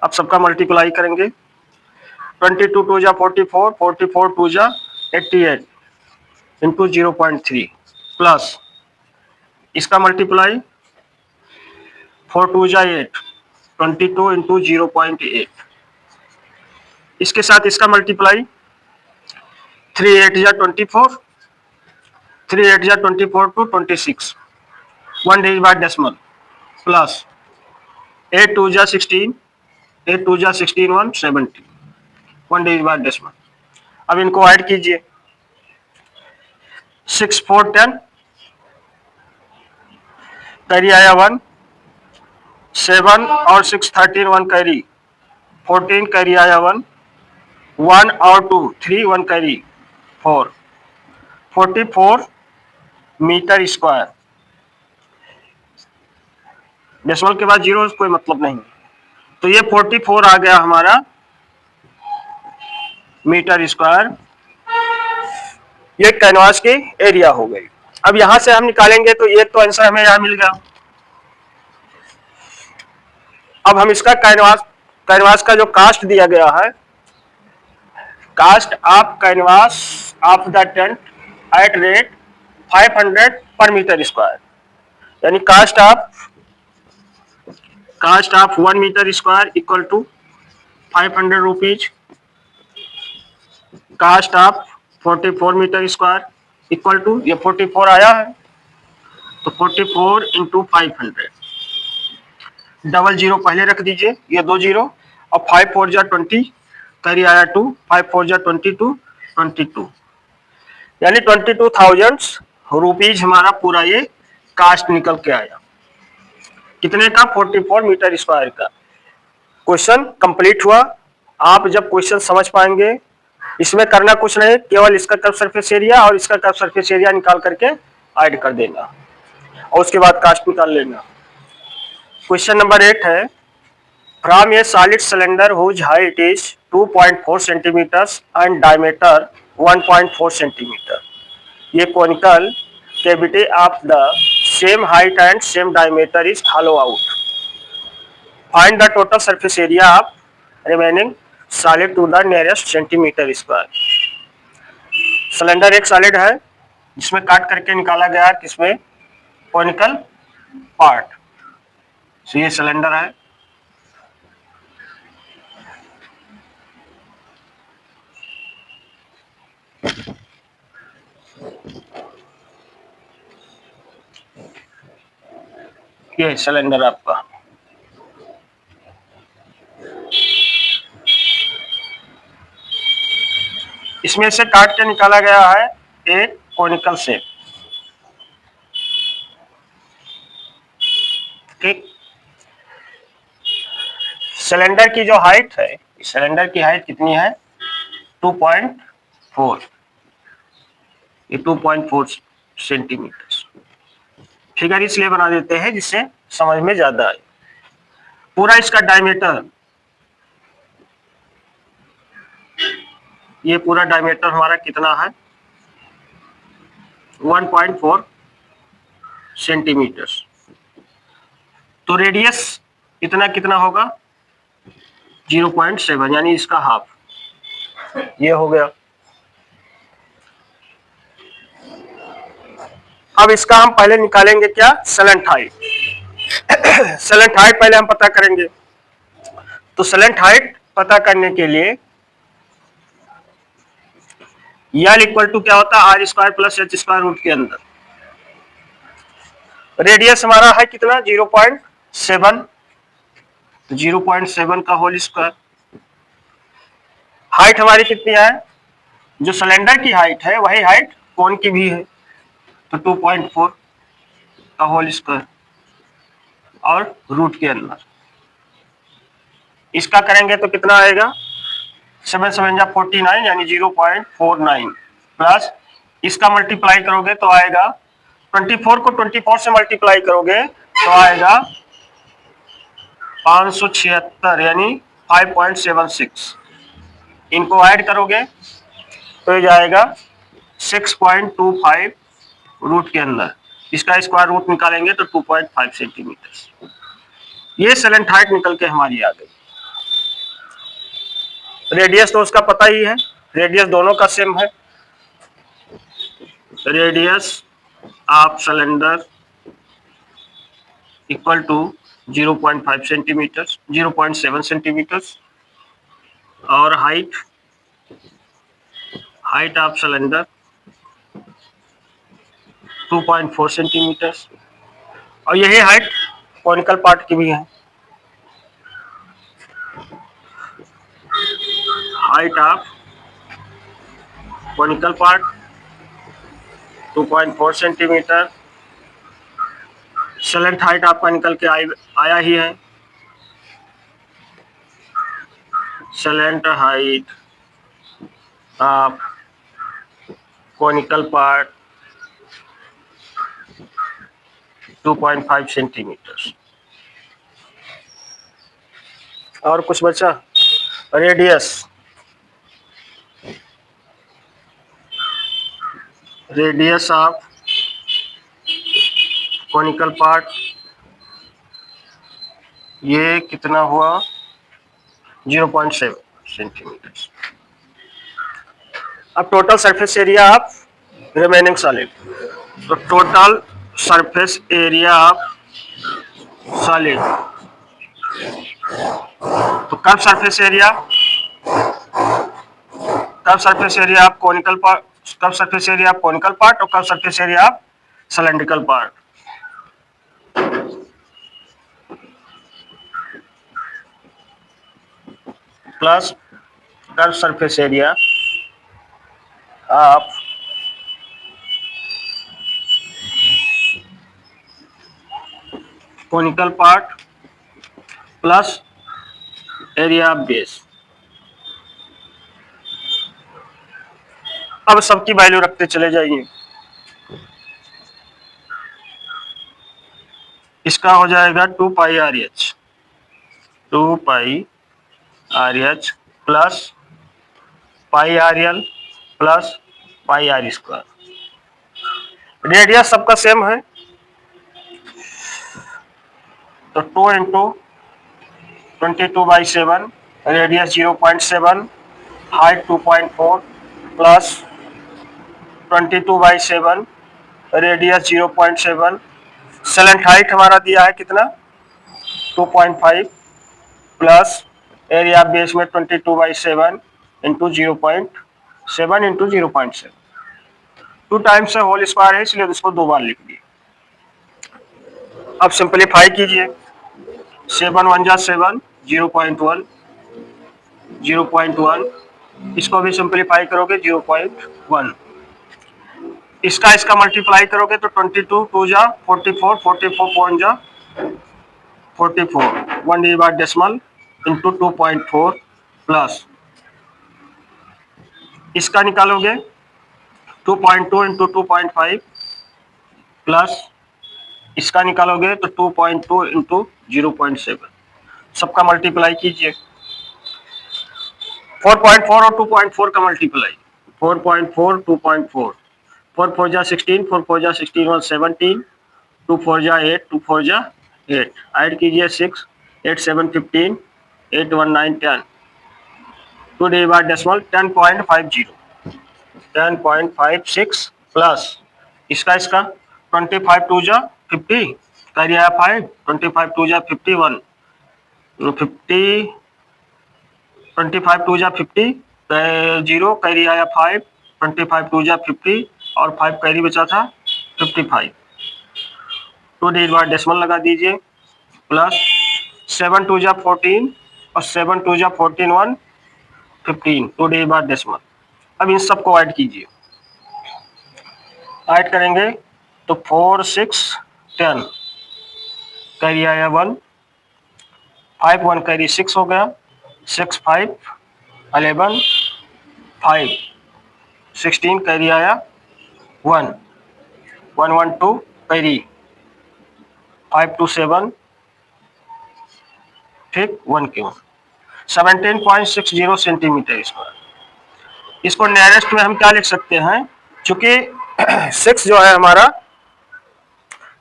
अब सबका मल्टीप्लाई करेंगे। 22 2 जा 44, 44 2 जा 88 इंटू 0.3 प्लस इसका मल्टीप्लाई 4 2 जा 8, 22 इंटू 0.8। इसके साथ इसका मल्टीप्लाई 3 8 जा 24, 3 8 जा 24 to 26, 1 divide by decimal plus 8 2 जा 16, 8 2 जा 16 1 70, 1 डिवाइड बाय डेसिमल। अब इनको ऐड कीजिए। 6 4 10 कैरी आया 1, 7 और 6 13 1 कैरी, 14 कैरी आया 1, 1 और 2 3 1 कैरी 4, 44 मीटर स्क्वायर। डेसिमल के बाद जीरो कोई मतलब नहीं, तो ये 44 आ गया हमारा मीटर स्क्वायर। ये कैनवास की एरिया हो गई। अब यहां से हम निकालेंगे तो ये तो आंसर हमें यहां मिल गया। अब हम इसका कैनवास का जो कास्ट दिया गया है, cost of canvas of the tent at rate 500 per metre square, यानी cost of 1 metre square equal to 500 rupees. Cost of 44 metre square equal to, ये 44 आया है तो 44 इंटू 500, डबल जीरो पहले रख दीजिए, ये 2 जीरो, और 5 4 जा 20 कैरी आया 2, 5 4 जा 22, 22 यानी 22,000 रुपीज हमारा पूरा ये कास्ट निकल के आया। कितने का? 44 मीटर स्क्वायर का। क्वेश्चन कंप्लीट हुआ। आप जब क्वेश्चन समझ पाएंगे, इसमें करना कुछ नहीं, केवल इसका कर्व सरफेस एरिया और इसका कर्व सरफेस एरिया निकाल करके ऐड कर देना और उसके बाद कास्ट निकाल लेना। क्वेश्चन नंबर 8 है, from a solid cylinder whose height is 2.4 centimetres and diameter 1.4 centimetre, ये conical cavity of the same height and same diameter is hollow out. Find the total surface area of remaining solid to the nearest centimeter square. Cylinder एक solid है जिसमें काट करके निकाला गया किसमें? Conical part. तो ये सिलेंडर है। ये सिलेंडर आपका, इसमें से काट के निकाला गया है एक कॉनिकल शेप। ठीक, सिलेंडर की जो हाइट है, सिलेंडर की हाइट कितनी है? 2.4, ये 2.4 सेंटीमीटर। फिगर इसलिए बना देते हैं जिससे समझ में ज्यादा आए। पूरा इसका डायमीटर, ये पूरा डायमीटर हमारा कितना है? 1.4 सेंटीमीटर। तो रेडियस इतना कितना होगा 0.7 यानी इसका हाफ, ये हो गया। अब इसका हम पहले निकालेंगे क्या, सेलेंट हाइट। सेलेंट हाइट पहले हम पता करेंगे। तो सेलेंट हाइट पता करने के लिए यल इक्वल टू क्या होता है, R square plus H square root के अंदर। रेडियस हमारा है कितना 0.7, 0.7 का होल स्क्वायर। हाइट हमारी कितनी है, जो सिलेंडर की हाइट है वही हाइट कोन की भी है, तो 2.4 का होल स्क्वायर और रूट के अंदर। इसका करेंगे तो कितना आएगा 7 7 जा 49 यानी 0.49 प्लस इसका मल्टीप्लाई करोगे तो आएगा 24 को 24 से मल्टीप्लाई करोगे तो आएगा 576 यानी 5.76। इनको ऐड करोगे तो ये जाएगा 6.25 रूट के अंदर। इसका स्क्वायर रूट निकालेंगे तो 2.5 सेंटीमीटर। ये सेलेंट हाइट निकल के हमारी आ गई। रेडियस तो उसका पता ही है, रेडियस दोनों का सेम है। Radius of cylinder equal to 0.5 centimetre, 0.7 centimetre, और हाइट ऑफ सिलेंडर 2.4 सेंटीमीटर, और यही हाइट कॉनिकल पार्ट की भी है। Height of conical part 2.4 centimetre. Slant height आपका निकल के आया ही है। Slant height of conical part 2.5 centimetre. और कुछ बचा, रेडियस ऑफ कॉनिकल पार्ट, ये कितना हुआ 0.7 सेंटीमीटर। अब total surface area of remaining solid, तो total surface area of solid, तो curve surface area of conical part, curve surface area of conical part और curve surface area of cylindrical part. Plus curve surface area of conical part plus area of base. अब सबकी value रखते चले जाइए। इसका हो जाएगा 2 pi r h, 2 pi r h plus pi r l plus pi r square. Radius सबका same है, तो 2 into 22/7, radius 0.7, height 2.4 plus 22/7, radius 0.7। Slant height हमारा दिया है कितना 2.5 प्लस एरिया बेस में 22/7 इंटू 0.7 इंटू 0.7, 2 टाइम्स है, होल स्क्वायर है इसलिए उसको 2 बार लिख दिए। अब सिंपलीफाई कीजिए, 7 1 जा 7, 0.1, 0.1, इसको भी सिंपलीफाई करोगे 0.1, इसका मल्टीप्लाई करोगे तो 22 2 जा 44, 44 पॉइंट जा 44, 1 डिवाइड डेसिमल इंटू 2.4 प्लस इसका निकालोगे 2.2 इंटू 2.5 प्लस इसका निकालोगे तो 2.2 इंटू 0.7, सबका मल्टीप्लाई कीजिए। 4.4 और 2.4 का मल्टीप्लाई, 4.4 2.4, 4 4 जा 16, 4 4 जा 16 1 17, 2 4 जा 8, 2 4 जा 8, ऐड कीजिए 6, 8 7 15, 8 1 9 10, 2 डिवाइड बाय डेसिमल 10.50, 10.56 प्लस इसका 25 टू जा 50, कैरी आया 5, 25 टू जा 51, 50, 25 टू जा 50, 0 कैरी आया 5, 25 टू जा 50 और 5 कैरी बचा था 55, 2 डिवाइड बाय डेसिमल लगा दीजिए, प्लस 7 टू जा 14 और 7 टू जा 14 1 15, 2 डिवाइड बाय डेसिमल। अब इन सबको ऐड कीजिए, ऐड करेंगे तो 4 6 10 कैरी आया 1, 5 1 कैरी 6 हो गया, 6 5 11, 5 16 कैरी आया 1, 1 1 2 कैरी 5 2 7, ठीक 1 क्यों 17.60 सेंटीमीटर स्क्वायर। इसको नियरेस्ट में हम क्या लिख सकते हैं, चूंकि 6 जो है हमारा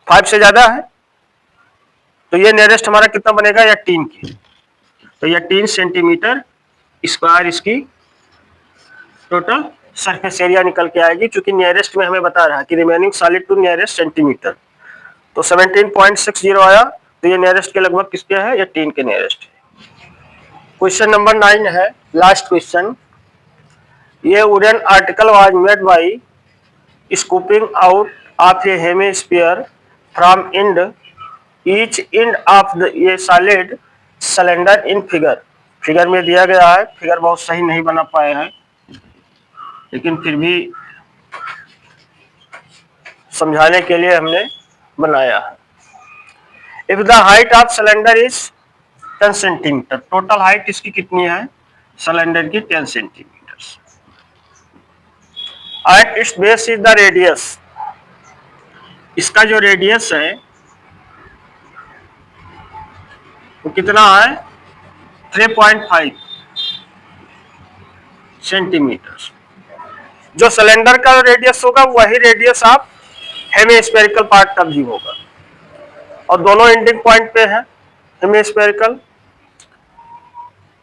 5 से ज्यादा है, तो ये नियरेस्ट हमारा कितना बनेगा, 18 की, तो 18 सेंटीमीटर स्क्वायर इसकी टोटल सरफेस एरिया निकल के आएगी। चूंकि नियरेस्ट में हमें बता रहा है कि remaining solid to nearest centimetre, तो 17.60 आया, तो ये नियरेस्ट के लगभग किसके है, 18 के नियरेस्ट है। क्वेश्चन नंबर 9 है, लास्ट क्वेश्चन। ये wooden article was made by scooping out of a hemisphere from end, each end of the a solid cylinder in figure। Figure में दिया गया है, फिगर बहुत सही नहीं बना पाए हैं, लेकिन फिर भी समझाने के लिए हमने बनाया है। If the height of cylinder is 10 centimetre, total height इसकी कितनी है, सिलेंडर की 10 centimetre, at its base is the radius, इसका जो रेडियस है वो कितना है, 3.5 सेंटीमीटर। जो सिलेंडर का रेडियस होगा वही रेडियस ऑफ हेमिस्फेरिकल पार्ट का भी होगा, और दोनों एंडिंग पॉइंट पे है हेमिस्फेरिकल।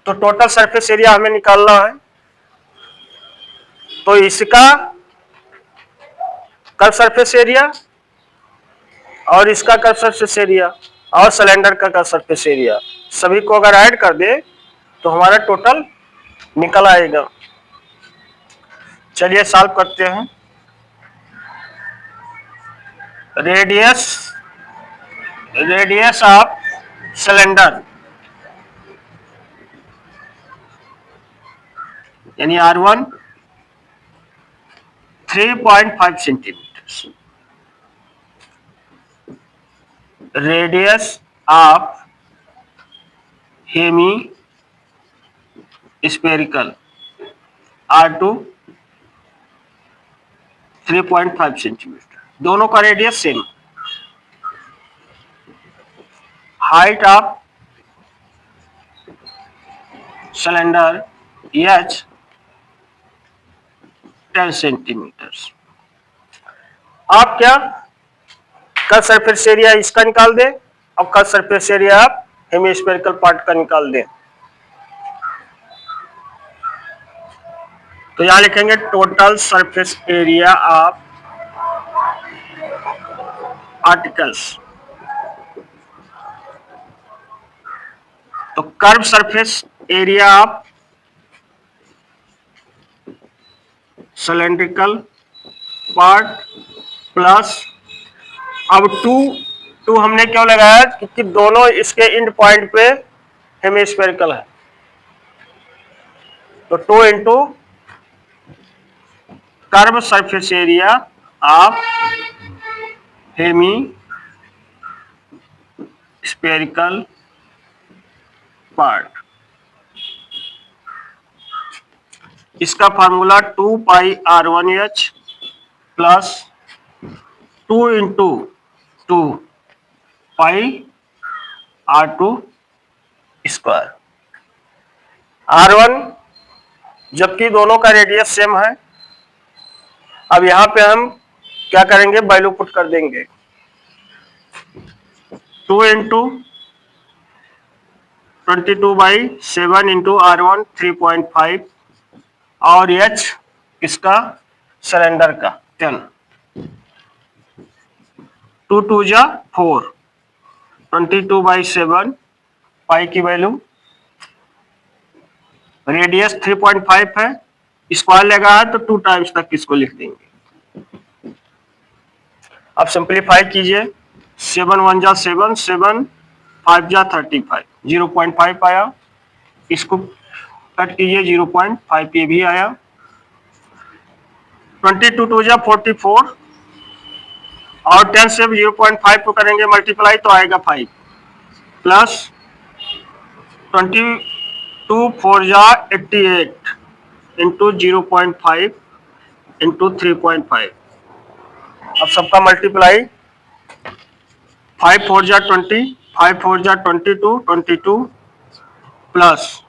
तो टोटल सरफेस एरिया हमें निकालना है, तो इसका कर्व सरफेस एरिया और इसका कर्व सरफेस एरिया और सिलेंडर का कर्व सरफेस एरिया, सभी को अगर ऐड कर दे तो हमारा टोटल निकल आएगा। चलिए सॉल्व करते हैं। रेडियस ऑफ सिलेंडर यानी R1 3.5 centimetre, radius of Hemy spherical R2 3.5 centimetre, दोनों का radius same. Height of cylinder H 10 centimetre. आप क्या कर्व सरफेस एरिया इसका निकाल दें और कर्व सरफेस एरिया आप हेमिस्फेरिकल पार्ट का निकाल दें। तो यहां लिखेंगे total surface area of articles, तो curve surface area of cylindrical part plus, अब टू हमने क्यों लगाया, क्योंकि दोनों इसके एंड पॉइंट पे हेमिस्फेरिकल है, तो 2 into curve surface area of Hemy spherical part. इसका formula 2 pi R1H plus 2 into 2 pi R2 square. R1 जबकि दोनों का रेडियस सेम है, अब यहां पे हम क्या करेंगे, वैल्यू पुट कर देंगे, 2 इंटू 22/7 इंटू R1 3.5 और H इसका सिलेंडर का 10, 2 2 जा 4, 22/7 पाई की वैल्यू, रेडियस 3.5 है, स्क्वायर लगा है तो 2 टाइम्स तक इसको लिख देंगे। अब सिंप्लीफाई कीजिए, 7 1 जा 7, 7 5 जा 35, 0.5 आया, इसको कट कीजिए 0.5 ये भी आया, 22 2 जा 44 और 10 से 0.5 को करेंगे मल्टीप्लाई तो आएगा 5 प्लस 22 4 जा 88 इंटू 0.5 इंटू 3.5। अब सबका मल्टीप्लाई, 5 4 जा 20, 5 4 जा 22, 22 प्लस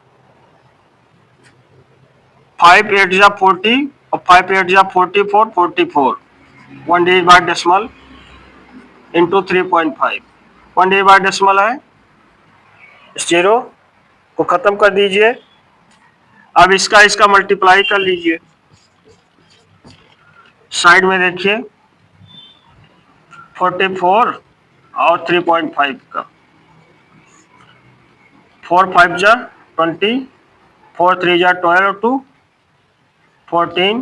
5 8 जा 40 और 5 8 जा 44, 44 1 divide by decimal into 3.5, 1 divide by decimal है, इस जीरो को खत्म कर दीजिए। अब इसका मल्टीप्लाई कर लीजिए, साइड में देखिए 44 और 3.5 का, 4 5 जा 20, 4 3 जा 12 2 14,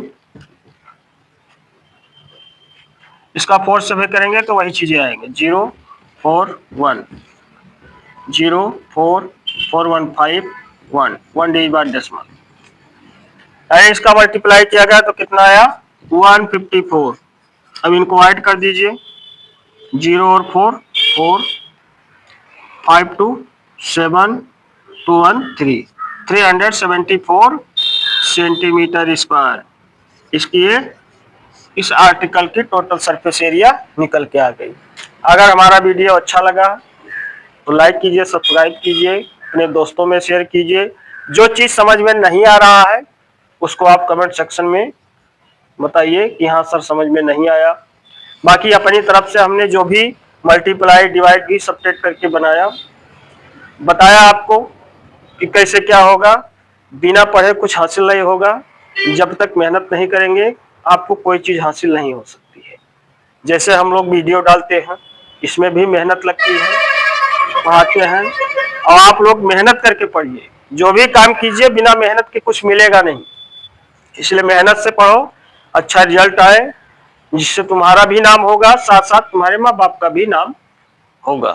इसका 4 से भी करेंगे तो वही चीजें आएंगे, 0 4 1 0 4 4 1 5 1 1 डिवाइड बाय डेसिमल। इसका मल्टीप्लाई किया गया तो कितना आया 154। अब इनको ऐड कर दीजिए, 0 और 4 4 5 2 7 2 1 3 374 सेंटीमीटर स्क्वायर। इसकी इस आर्टिकल की टोटल सरफेस एरिया निकल के आ गई। अगर हमारा वीडियो अच्छा लगा तो लाइक कीजिए, सब्सक्राइब कीजिए, अपने दोस्तों में शेयर कीजिए। जो चीज़ समझ में नहीं आ रहा है उसको आप कमेंट सेक्शन में बताइए कि हाँ सर समझ में नहीं आया। बाकी अपनी तरफ से हमने जो भी मल्टीप्लाई डिवाइड भी सब्ट्रैक्ट करके बताया आपको कि कैसे क्या होगा। बिना पढ़े कुछ हासिल नहीं होगा, जब तक मेहनत नहीं करेंगे आपको कोई चीज़ हासिल नहीं हो सकती है। जैसे हम लोग वीडियो डालते हैं, इसमें भी मेहनत लगती है, पढ़ाते हैं, और आप लोग मेहनत करके पढ़िए। जो भी काम कीजिए बिना मेहनत के कुछ मिलेगा नहीं, इसलिए मेहनत से पढ़ो, अच्छा रिजल्ट आए, जिससे तुम्हारा भी नाम होगा, साथ साथ तुम्हारे माँ बाप का भी नाम होगा।